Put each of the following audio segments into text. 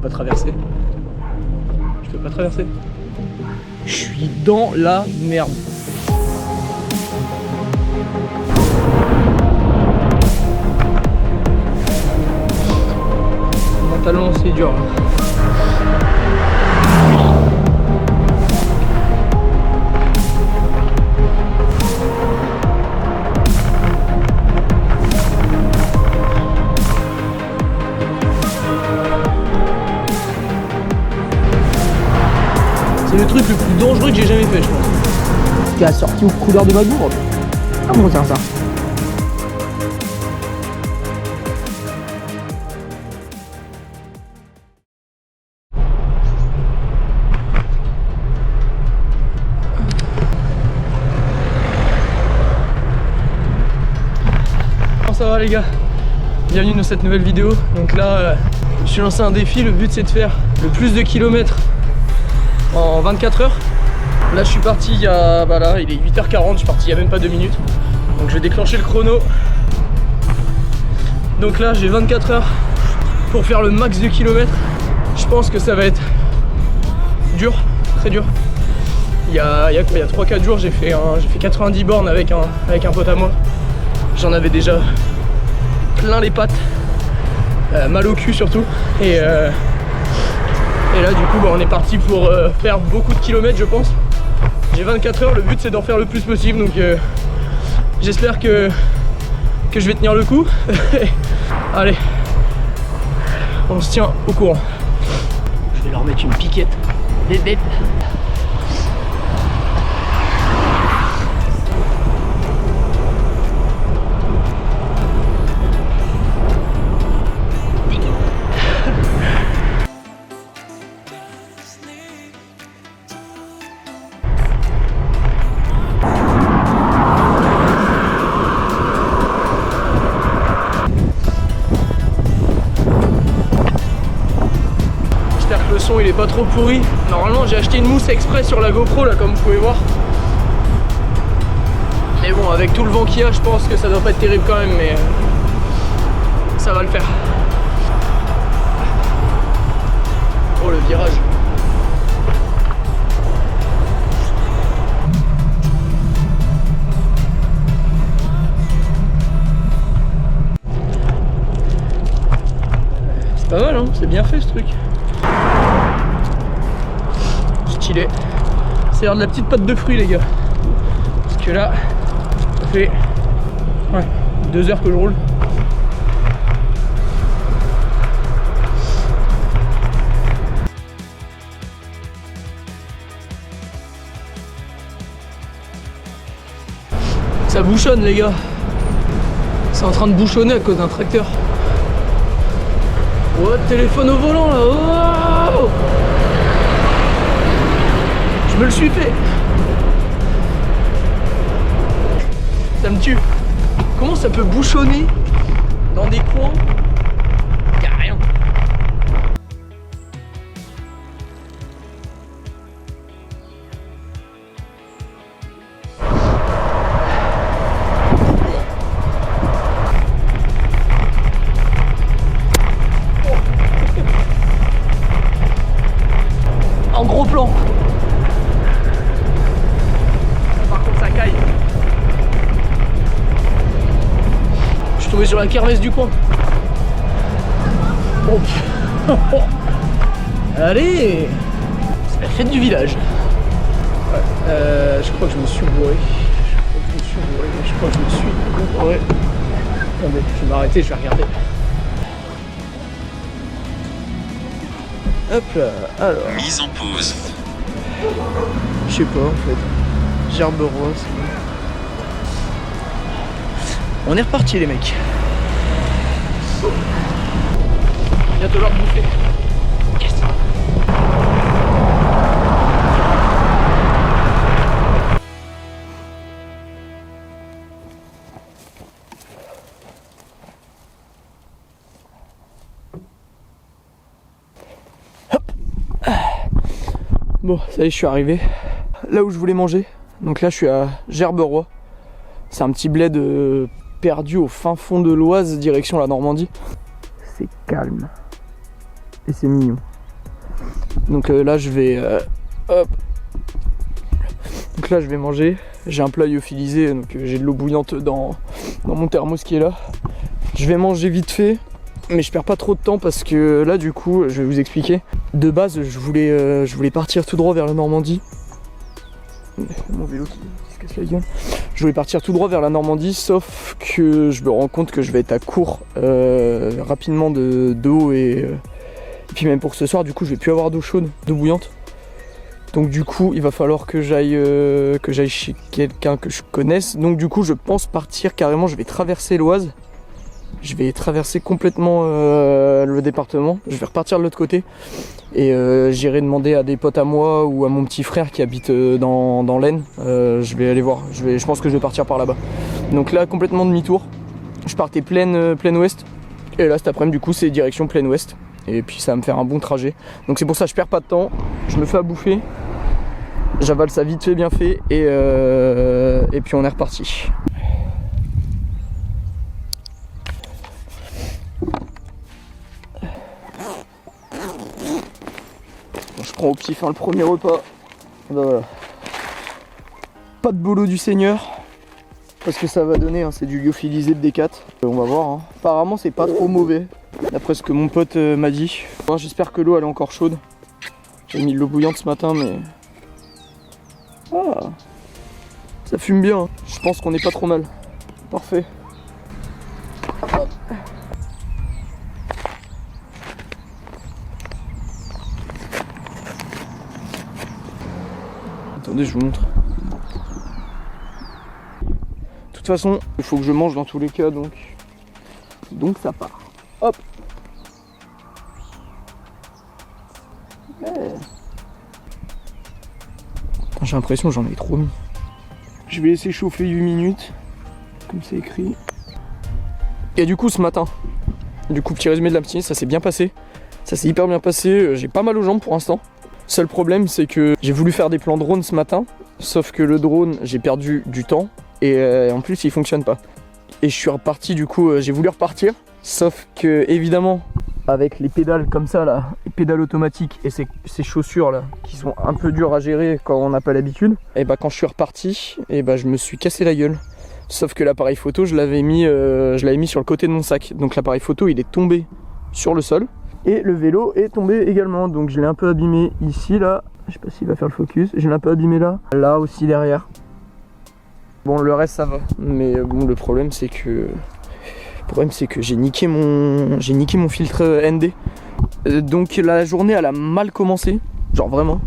pas traverser. Je peux pas traverser. Je suis dans la merde. Mentalement c'est dur là. C'est le truc le plus dangereux que j'ai jamais fait, je pense. Qui a sorti aux couleurs de ma gourde. Ah bon, tiens ça. Comment ça va les gars? Bienvenue dans cette nouvelle vidéo. Donc là, je me suis lancé un défi. Le but c'est de faire le plus de kilomètres en 24 heures. Là je suis parti il y a, bah là il est 8h40, je suis parti il y a même pas 2 minutes. Donc je vais déclencher le chrono. Donc là j'ai 24 heures pour faire le max de kilomètres. Je pense que ça va être dur, très dur. Il y a 3-4 jours j'ai fait 90 bornes avec un pote à moi. J'en avais déjà plein les pattes, mal au cul surtout. Et là du coup bah, on est parti pour faire beaucoup de kilomètres je pense. J'ai 24 heures, le but c'est d'en faire le plus possible, donc j'espère que je vais tenir le coup. Allez, on se tient au courant. Je vais leur mettre une piquette. Bip bip. Le son il est pas trop pourri. Normalement j'ai acheté une mousse exprès sur la GoPro là comme vous pouvez voir. Mais bon avec tout le vent qu'il y a je pense que ça doit pas être terrible quand même, mais ça va le faire. Oh le virage. C'est pas mal hein, c'est bien fait ce truc. Stylé. C'est de la petite pâte de fruits les gars. Parce que là, ça fait 2 heures que je roule. Ça bouchonne les gars. C'est en train de bouchonner à cause d'un tracteur. Oh, téléphone au volant là. Oh, je me le suis fait. Ça me tue. Comment ça peut bouchonner dans des coins? Y a rien. En gros plan. Par contre ça caille. Je suis tombé sur la kermesse du coin. Oh. Allez, c'est la fête du village. Ouais. Je crois que je me suis bourré. Je crois que je me suis bourré. Attendez, je vais m'arrêter, je vais regarder. Hop là, alors. Mise en pause. Je sais pas en fait. Gerberoy, c'est bon. On est reparti les mecs. Bientôt l'heure de bouffer. Yes. Bon, ça y est, je suis arrivé là où je voulais manger. Donc là, je suis à Gerberoy. C'est un petit bled perdu au fin fond de l'Oise, direction la Normandie. C'est calme et c'est mignon. Donc là je vais hop. Donc là je vais manger. J'ai un plat lyophilisé, donc j'ai de l'eau bouillante dans mon thermos qui est là. Je vais manger vite fait, mais je perds pas trop de temps parce que là du coup, je vais vous expliquer. De base, je voulais partir tout droit vers la Normandie. Mon vélo qui se casse la gueule. Je voulais partir tout droit vers la Normandie, sauf que je me rends compte que je vais être à court rapidement d'eau et puis même pour ce soir, du coup, je vais plus avoir d'eau chaude, d'eau bouillante. Donc du coup, il va falloir que j'aille chez quelqu'un que je connaisse. Donc du coup, je pense partir carrément. Je vais traverser l'Oise. Je vais traverser complètement le département. Je vais repartir de l'autre côté. Et j'irai demander à des potes à moi ou à mon petit frère qui habite dans l'Aisne. Je vais aller voir. Je pense que je vais partir par là-bas. Donc là, complètement demi-tour. Je partais pleine ouest. Et là, cet après-midi, du coup, c'est direction pleine ouest. Et puis ça va me faire un bon trajet. Donc c'est pour ça que je perds pas de temps. Je me fais à bouffer. J'avale ça vite fait, bien fait. Et puis on est reparti. Bon, je prends au petit fin le premier repas. Ben voilà. Pas de bolo du Seigneur. Parce que ça va donner, hein, c'est du lyophilisé de D4. On va voir. Hein. Apparemment c'est pas trop mauvais. D'après ce que mon pote m'a dit. Bon, j'espère que l'eau elle est encore chaude. J'ai mis de l'eau bouillante ce matin mais... Ah, ça fume bien. Hein. Je pense qu'on est pas trop mal. Parfait. Hop. Attendez, je vous montre. De toute façon, il faut que je mange dans tous les cas, donc ça part. Hop. Ouais. J'ai l'impression que j'en ai trop mis. Je vais laisser chauffer 8 minutes, comme c'est écrit. Et du coup, ce matin, petit résumé de la matinée, ça s'est bien passé. Ça s'est hyper bien passé. J'ai pas mal aux jambes pour l'instant. Seul problème, c'est que j'ai voulu faire des plans drone ce matin, sauf que le drone, j'ai perdu du temps et en plus, il fonctionne pas. Et je suis reparti, du coup, j'ai voulu repartir, sauf que évidemment, avec les pédales comme ça là, les pédales automatiques et ces chaussures là qui sont un peu dures à gérer quand on n'a pas l'habitude, et bah quand je suis reparti, et bah je me suis cassé la gueule. Sauf que l'appareil photo je l'avais mis sur le côté de mon sac. Donc l'appareil photo il est tombé sur le sol et le vélo est tombé également. Donc je l'ai un peu abîmé ici là, je sais pas s'il va faire le focus, je l'ai un peu abîmé là aussi derrière. Bon le reste ça va, mais bon le problème c'est que j'ai niqué mon filtre ND. Donc la journée elle a mal commencé, genre vraiment.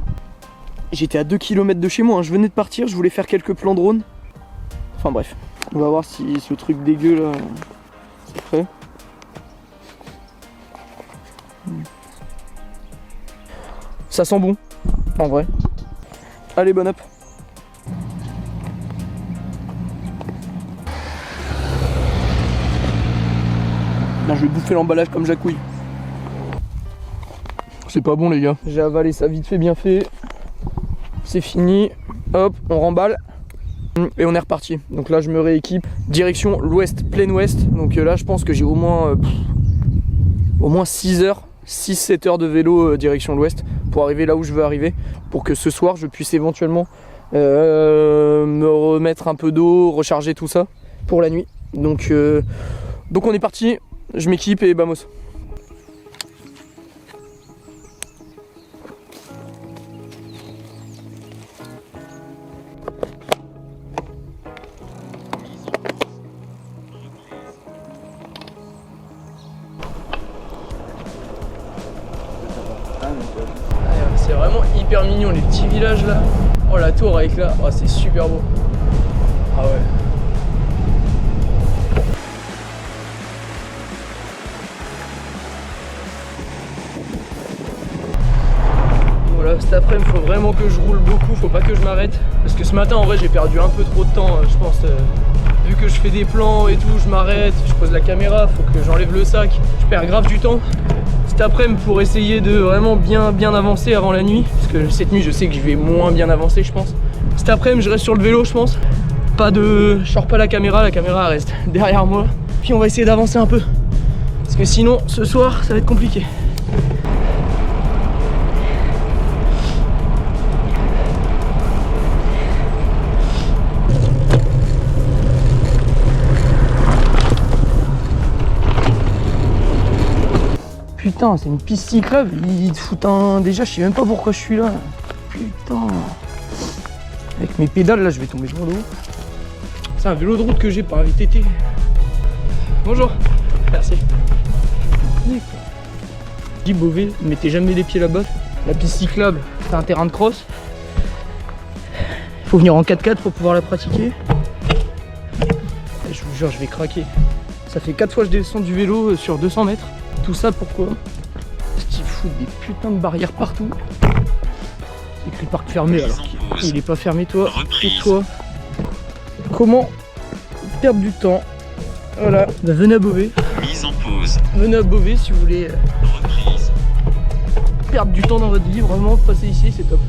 J'étais à 2 km de chez moi, hein. Je venais de partir, je voulais faire quelques plans drone. Enfin bref, on va voir si ce truc dégueu là c'est prêt. Ça sent bon, en vrai. Allez, bon up. Là, je vais bouffer l'emballage comme Jacouille. C'est pas bon les gars. J'ai avalé ça vite fait, bien fait. C'est fini. Hop, on remballe. Et on est reparti. Donc là je me rééquipe. Direction l'ouest, plein ouest. Donc là je pense que j'ai au moins 6-7 heures de vélo direction l'ouest pour arriver là où je veux arriver. Pour que ce soir je puisse éventuellement me remettre un peu d'eau, recharger tout ça pour la nuit. Donc on est parti. Je m'équipe et vamos. C'est vraiment hyper mignon les petits villages là. Oh la tour avec là, oh, c'est super beau. Ah ouais. Voilà, cet après-midi il faut vraiment que je roule beaucoup, faut pas que je m'arrête. Parce que ce matin en vrai j'ai perdu un peu trop de temps, je pense. Vu que je fais des plans et tout, je m'arrête, je pose la caméra, faut que j'enlève le sac. Je perds grave du temps. Cet après-midi pour essayer de vraiment bien avancer avant la nuit. Parce que cette nuit je sais que je vais moins bien avancer je pense. Cet après-midi je reste sur le vélo je pense. Je sors pas la caméra reste derrière moi. Puis on va essayer d'avancer un peu. Parce que sinon ce soir ça va être compliqué. Putain, c'est une piste cyclable, ils te foutent un... Déjà, je sais même pas pourquoi je suis là. Putain. Avec mes pédales, là, je vais tomber sur l'eau. C'est un vélo de route que j'ai, pas un VTT. Bonjour. Merci. Dis Beauvais, ne mettez jamais les pieds là-bas. La piste cyclable, c'est un terrain de cross. Il faut venir en 4x4 pour pouvoir la pratiquer. Et je vous jure, je vais craquer. Ça fait 4 fois que je descends du vélo sur 200 mètres. Tout ça pourquoi? Parce qu'ils foutent des putains de barrières partout. C'est écrit parc fermé alors qu'il est pas fermé toi. Et toi, comment perdre du temps? Voilà, bah, venez à Beauvais. Mise en pause. Venez à Beauvais si vous voulez Reprise. perdre du temps dans votre vie, vraiment passer ici c'est top.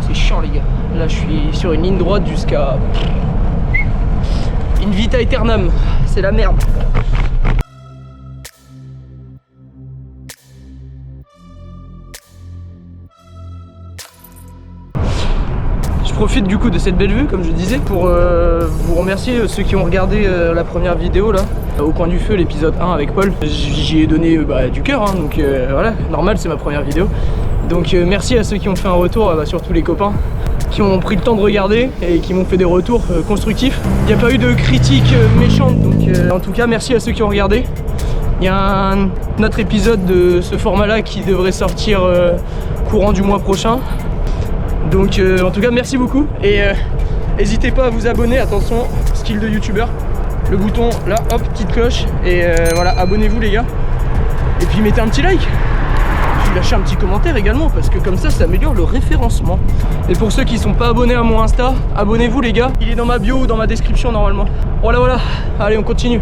C'est chiant les gars. Là je suis sur une ligne droite jusqu'à In Vita Aeternam. C'est la merde. Je profite du coup de cette belle vue comme je disais pour vous remercier ceux qui ont regardé la première vidéo là au coin du feu, l'épisode 1 avec Paul. J'y ai donné du cœur hein, donc voilà, normal, c'est ma première vidéo. Donc merci à ceux qui ont fait un retour, surtout les copains qui ont pris le temps de regarder et qui m'ont fait des retours constructifs. Il n'y a pas eu de critiques méchantes, donc en tout cas merci à ceux qui ont regardé. Il y a un autre épisode de ce format là qui devrait sortir courant du mois prochain. Donc en tout cas merci beaucoup et n'hésitez pas à vous abonner, attention, style de youtubeur, le bouton là, hop, petite cloche et voilà, abonnez-vous les gars. Et puis mettez un petit like, puis lâchez un petit commentaire également parce que comme ça améliore le référencement. Et pour ceux qui sont pas abonnés à mon Insta, abonnez-vous les gars, il est dans ma bio ou dans ma description normalement. Voilà, allez on continue.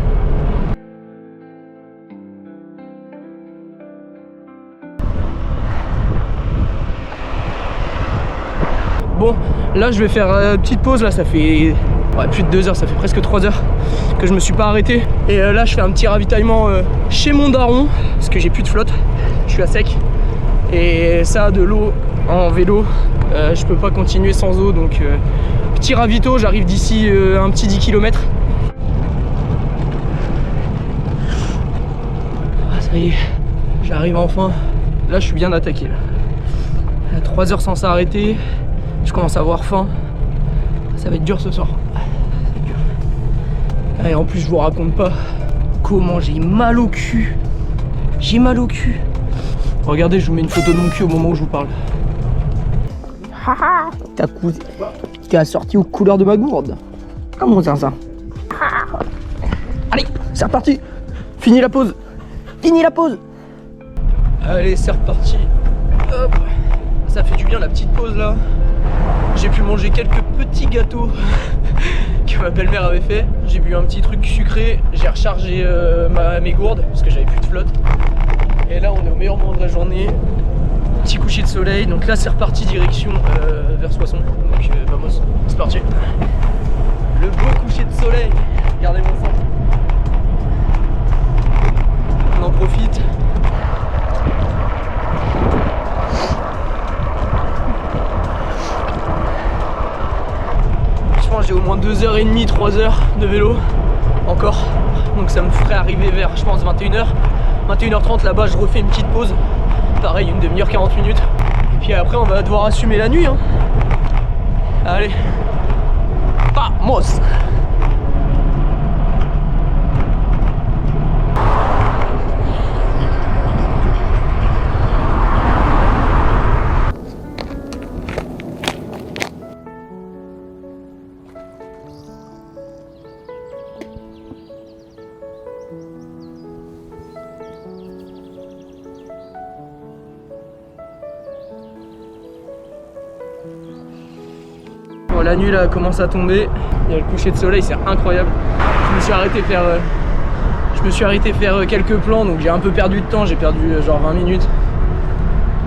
Bon, là je vais faire une petite pause, là ça fait plus de 2 heures, ça fait presque 3 heures que je me suis pas arrêté. Et là je fais un petit ravitaillement chez mon daron, parce que j'ai plus de flotte, je suis à sec. Et ça, de l'eau en vélo, je peux pas continuer sans eau, donc petit ravito, j'arrive d'ici un petit 10 km. Ah, ça y est, j'arrive enfin. Là je suis bien attaqué là. 3 heures sans s'arrêter. Je commence à avoir faim. Ça va être dur ce soir. C'est dur. Et en plus je vous raconte pas comment j'ai mal au cul. J'ai mal au cul. Regardez, je vous mets une photo de mon cul au moment où je vous parle. T'es assorti aux couleurs de ma gourde. Ah mon zinzin. Allez, c'est reparti. Fini la pause. Fini la pause. Allez, c'est reparti. Hop. Ça fait du bien la petite pause là. J'ai pu manger quelques petits gâteaux que ma belle-mère avait fait. J'ai bu un petit truc sucré. J'ai rechargé mes gourdes parce que j'avais plus de flotte. Et là on est au meilleur moment de la journée. Petit coucher de soleil. Donc là c'est reparti direction vers Soissons. Donc vamos, c'est parti. Le beau coucher de soleil. Regardez-moi ça. On en profite. J'ai au moins 2h30, 3h de vélo encore, donc ça me ferait arriver vers je pense 21h 21h30 là-bas. Je refais une petite pause, pareil une demi-heure 40 minutes, et puis après on va devoir assumer la nuit hein. Allez, vamos. Bon, la nuit là commence à tomber, il y a le coucher de soleil, c'est incroyable. Je me suis arrêté faire quelques plans, donc j'ai un peu perdu de temps, j'ai perdu genre 20 minutes.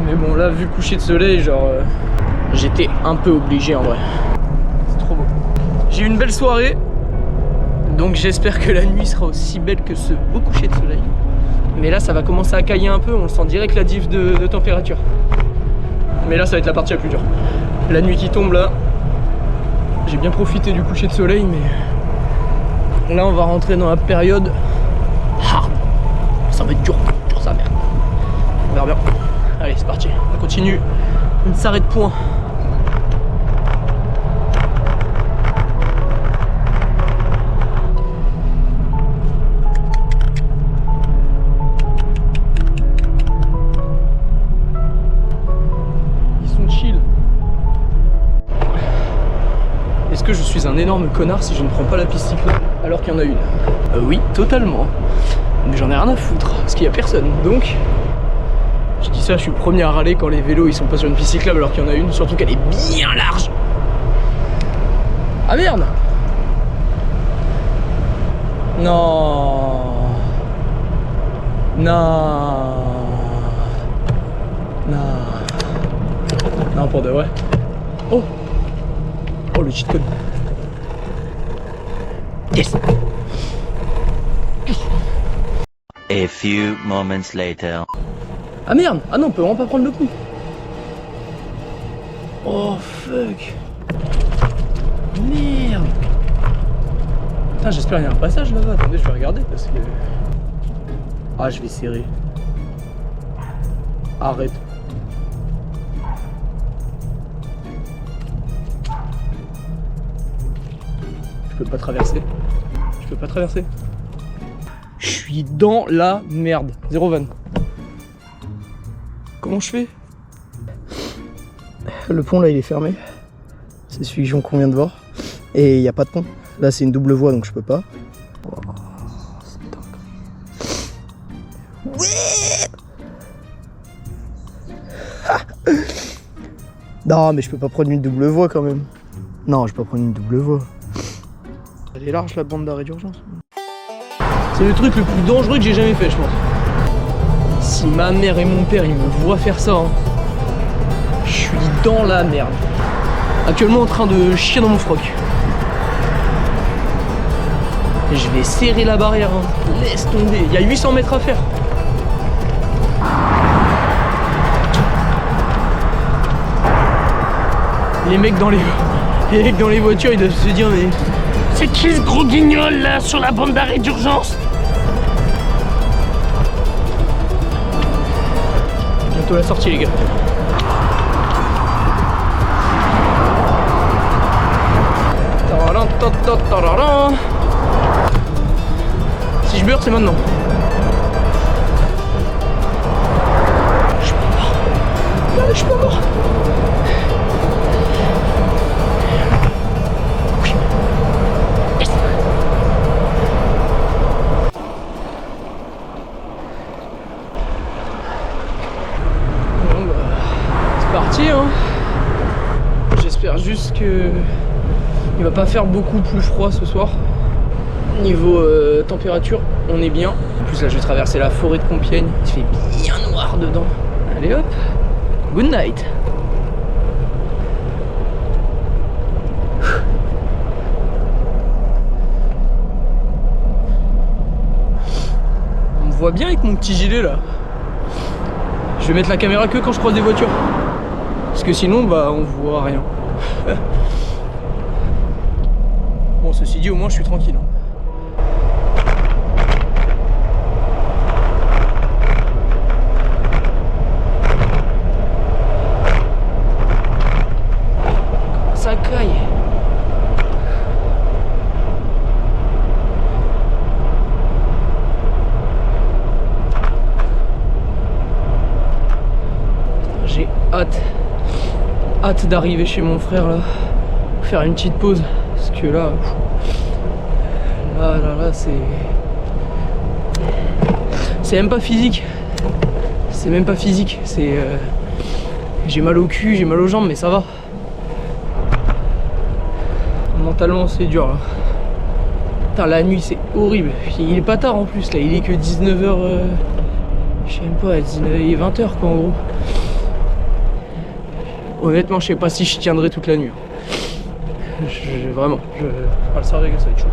Mais bon là vu le coucher de soleil, genre j'étais un peu obligé en vrai. C'est trop beau. J'ai eu une belle soirée, donc j'espère que la nuit sera aussi belle que ce beau coucher de soleil. Mais là ça va commencer à cailler un peu, on sent direct la diff de température. Mais là ça va être la partie la plus dure. La nuit qui tombe là. J'ai bien profité du coucher de soleil, mais là on va rentrer dans la période hard. Ça va être dur sa mère. On verra bien. Allez, c'est parti. On continue. On ne s'arrête point. Est-ce que je suis un énorme connard si je ne prends pas la piste cyclable alors qu'il y en a une? Oui, totalement. Mais j'en ai rien à foutre, parce qu'il n'y a personne. Donc, je dis ça, je suis le premier à râler quand les vélos ils sont pas sur une piste cyclable alors qu'il y en a une, surtout qu'elle est bien large. Ah merde! Non. Non. Non. Non, pour de vrai. Oh! Oh, le cheat code. Yes. A few moments later. Ah merde. Ah non, on peut vraiment pas prendre le coup. Oh fuck. Merde. Putain, j'espère qu'il y a un passage là-bas. Attendez, je vais regarder parce que... Ah, je vais serrer. Arrête. Je peux pas traverser. Je peux pas traverser. Je suis dans la merde. Zéro van. Comment je fais? Le pont là il est fermé. C'est celui qu'on vient de voir. Et il n'y a pas de pont. Là c'est une double voie donc je peux pas. Oh, c'est dingue. Ouais. Non mais je peux pas prendre une double voie quand même. Non, je peux pas prendre une double voie. Elle est large la bande d'arrêt d'urgence. C'est le truc le plus dangereux que j'ai jamais fait, je pense. Si ma mère et mon père ils me voient faire ça, hein, je suis dans la merde. Actuellement en train de chier dans mon froc. Je vais serrer la barrière, hein. Laisse tomber. Il y a 800 mètres à faire. Les mecs dans les voitures ils doivent se dire mais... C'est qui ce gros guignol là sur la bande d'arrêt d'urgence? Bientôt la sortie les gars. Si je beurre c'est maintenant. Je suis pas mort. Regardez, je suis pas mort. Hein. J'espère juste que il va pas faire beaucoup plus froid ce soir. Niveau température, on est bien. En plus là je vais traverser la forêt de Compiègne. Il fait bien noir dedans. Allez hop, good night. On me voit bien avec mon petit gilet là. Je vais mettre la caméra que quand je croise des voitures. Parce que sinon, bah, on voit rien. Bon, ceci dit, au moins, je suis tranquille. Ça caille. J'ai hâte d'arriver chez mon frère là, faire une petite pause parce que là c'est même pas physique, c'est j'ai mal au cul, j'ai mal aux jambes mais ça va. Mentalement c'est dur là. Putain, la nuit c'est horrible, il est pas tard en plus là, il est que 19h, je sais même pas, 19h et 20h quoi en gros. Honnêtement, je sais pas si je tiendrai toute la nuit. Vraiment, je pas le savoir que ça va être chaud.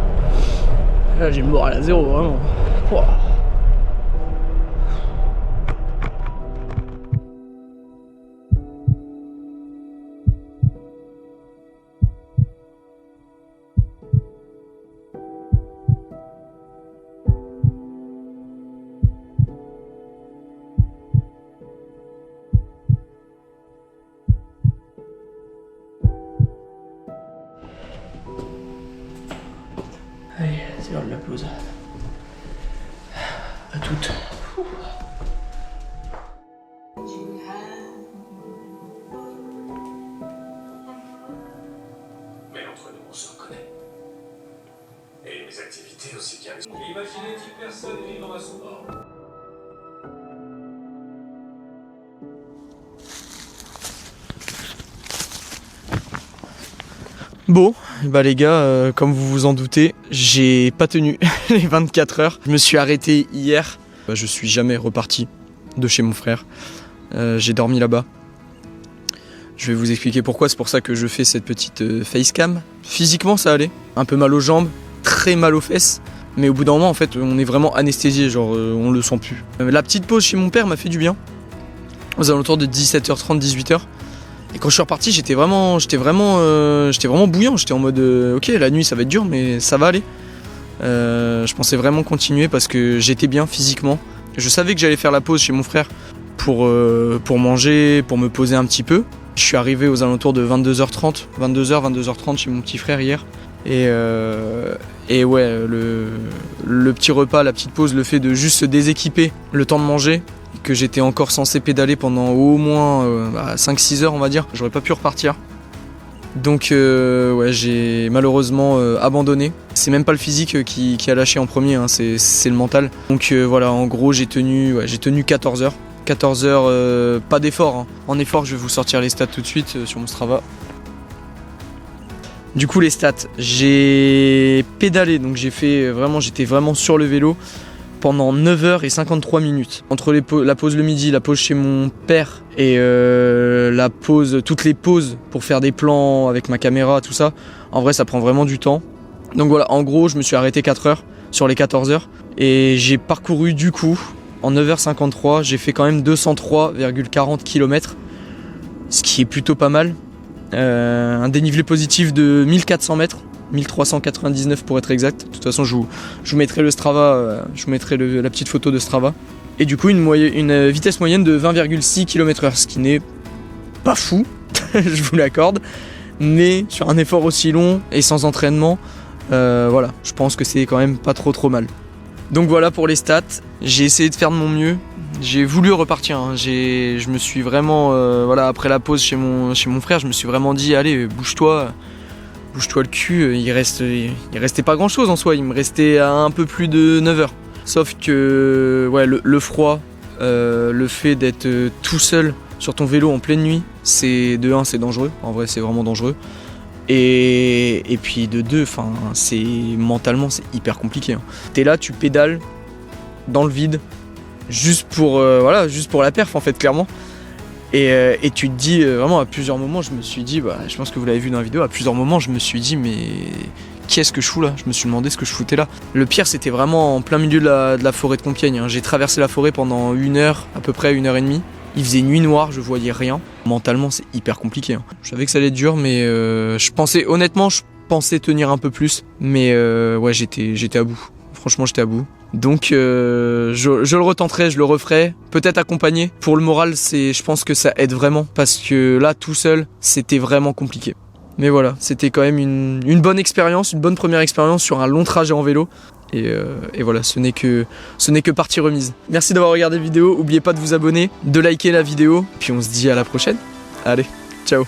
Là, j'ai le moral à zéro, vraiment. Wow. C'est l'heure de la pause. À toutes. Mais entre nous, on se reconnaît. Et mes activités aussi bien. Imaginez-t-il personne vivant à son bord? Bon, bah les gars, comme vous vous en doutez, j'ai pas tenu les 24 heures. Je me suis arrêté hier. Je suis jamais reparti de chez mon frère. J'ai dormi là-bas. Je vais vous expliquer pourquoi, c'est pour ça que je fais cette petite facecam. Physiquement ça allait, un peu mal aux jambes, très mal aux fesses. Mais au bout d'un moment en fait on est vraiment anesthésié, genre on le sent plus. La petite pause chez mon père m'a fait du bien. Aux alentours de 17h30, 18h. Et quand je suis reparti, j'étais vraiment bouillant. J'étais en mode ok, la nuit ça va être dur, mais ça va aller. Je pensais vraiment continuer parce que j'étais bien physiquement. Je savais que j'allais faire la pause chez mon frère pour manger, pour me poser un petit peu. Je suis arrivé aux alentours de 22h30 chez mon petit frère hier. Et ouais, le petit repas, la petite pause, le fait de juste se déséquiper, le temps de manger, que j'étais encore censé pédaler pendant au moins 5-6 heures on va dire, j'aurais pas pu repartir. Donc ouais, j'ai malheureusement abandonné. C'est même pas le physique qui a lâché en premier, hein, c'est le mental. Donc voilà, en gros j'ai tenu 14 heures. 14 heures, pas d'effort, hein. En effort je vais vous sortir les stats tout de suite sur mon Strava. Du coup les stats, j'ai pédalé, donc j'étais vraiment sur le vélo pendant 9h53 minutes. Entre la pause le midi, la pause chez mon père et toutes les pauses pour faire des plans avec ma caméra, tout ça, en vrai ça prend vraiment du temps. Donc voilà, en gros je me suis arrêté 4 heures sur les 14 heures et j'ai parcouru du coup, en 9h53, j'ai fait quand même 203,40 km, ce qui est plutôt pas mal. Un dénivelé positif de 1400 mètres. 1399 pour être exact. De toute façon je vous mettrai le Strava, je vous mettrai la petite photo de Strava. Et du coup une vitesse moyenne de 20,6 km/h, ce qui n'est pas fou, je vous l'accorde, mais sur un effort aussi long et sans entraînement, voilà, je pense que c'est quand même pas trop mal. Donc voilà pour les stats, j'ai essayé de faire de mon mieux, j'ai voulu repartir, hein. Je me suis vraiment, voilà, après la pause chez mon frère, je me suis vraiment dit allez bouge-toi le cul, il restait pas grand chose en soi, il me restait un peu plus de 9 heures. Sauf que ouais, le froid, le fait d'être tout seul sur ton vélo en pleine nuit, c'est dangereux, en vrai c'est vraiment dangereux. Et puis de deux, mentalement c'est hyper compliqué, hein. T'es là, tu pédales dans le vide, juste pour la perf en fait clairement. Et tu te dis vraiment à plusieurs moments, je me suis dit, je pense que vous l'avez vu dans la vidéo, à plusieurs moments je me suis dit mais qu'est-ce que je fous là? Je me suis demandé ce que je foutais là. Le pire c'était vraiment en plein milieu de la forêt de Compiègne, hein. J'ai traversé la forêt pendant 1 heure, à peu près 1h30. Il faisait nuit noire, je voyais rien. Mentalement c'est hyper compliqué, hein. Je savais que ça allait être dur mais je pensais tenir un peu plus. Mais ouais j'étais à bout. Franchement j'étais à bout. Donc je le retenterai, je le referai, peut-être accompagné. Pour le moral, je pense que ça aide vraiment parce que là tout seul, c'était vraiment compliqué. Mais voilà, c'était quand même une bonne expérience, une bonne première expérience sur un long trajet en vélo. Et voilà, ce n'est que partie remise. Merci d'avoir regardé la vidéo, n'oubliez pas de vous abonner, de liker la vidéo, puis on se dit à la prochaine. Allez, ciao.